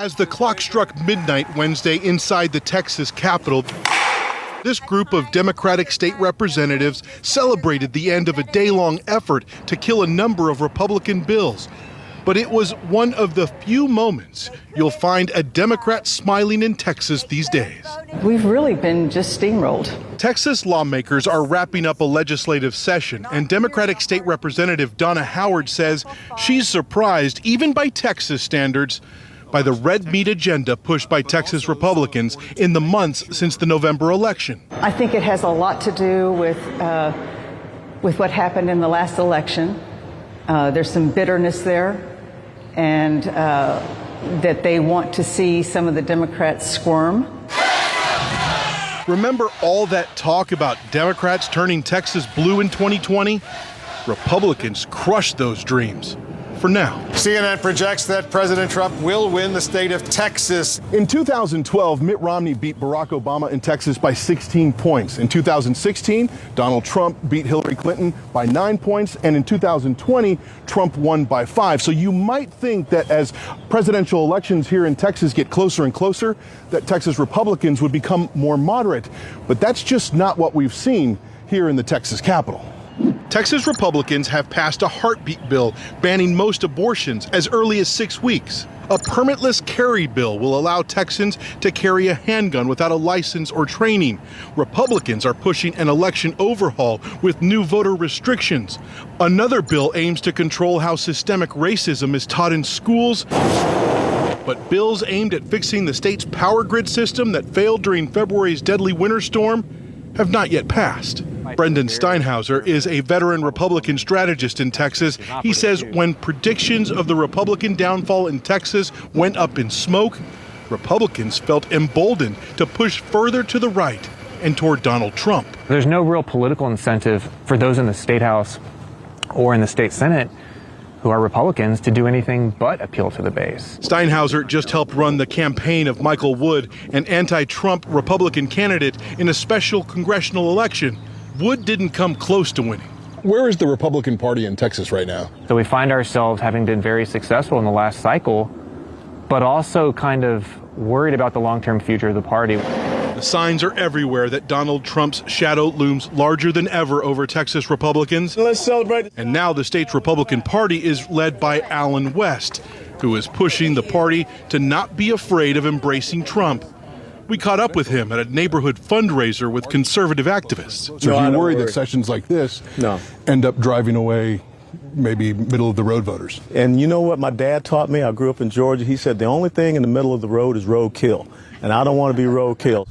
As the clock struck midnight Wednesday inside the Texas Capitol, this group of Democratic state representatives celebrated the end of a day-long effort to kill a number of Republican bills. But it was one of the few moments you'll find a Democrat smiling in Texas these days. We've really been just steamrolled. Texas lawmakers are wrapping up a legislative session, and Democratic State Representative Donna Howard says she's surprised, even by Texas standards, by the red meat agenda pushed by Texas Republicans in the months since the November election. I think it has a lot to do with what happened in the last election. There's some bitterness there, and that they want to see some of the Democrats squirm. Remember all that talk about Democrats turning Texas blue in 2020? Republicans crushed those dreams. For now. CNN projects that President Trump will win the state of Texas. In 2012, Mitt Romney beat Barack Obama in Texas by 16 points. In 2016, Donald Trump beat Hillary Clinton by 9 points. And in 2020, Trump won by 5. So you might think that as presidential elections here in Texas get closer and closer, that Texas Republicans would become more moderate. But that's just not what we've seen here in the Texas Capitol. Texas Republicans have passed a heartbeat bill banning most abortions as early as 6 weeks. A permitless carry bill will allow Texans to carry a handgun without a license or training. Republicans are pushing an election overhaul with new voter restrictions. Another bill aims to control how systemic racism is taught in schools. But bills aimed at fixing the state's power grid system that failed during February's deadly winter storm have not yet passed. Brendan Steinhauser is a veteran Republican strategist in Texas. He says when predictions of the Republican downfall in Texas went up in smoke, Republicans felt emboldened to push further to the right and toward Donald Trump. There's no real political incentive for those in the State House or in the State Senate who are Republicans to do anything but appeal to the base. Steinhauser just helped run the campaign of Michael Wood, an anti-Trump Republican candidate, in a special congressional election. Wood didn't come close to winning. Where is the Republican Party in Texas right now? So we find ourselves having been very successful in the last cycle, but also kind of worried about the long-term future of the party. The signs are everywhere that Donald Trump's shadow looms larger than ever over Texas Republicans. Let's celebrate. And now the state's Republican Party is led by Allen West, who is pushing the party to not be afraid of embracing Trump. We caught up with him at a neighborhood fundraiser with conservative activists. So do you worry that sessions like this end up driving away maybe middle of the road voters? And you know what my dad taught me? I grew up in Georgia. He said the only thing in the middle of the road is roadkill. And I don't want to be roadkill.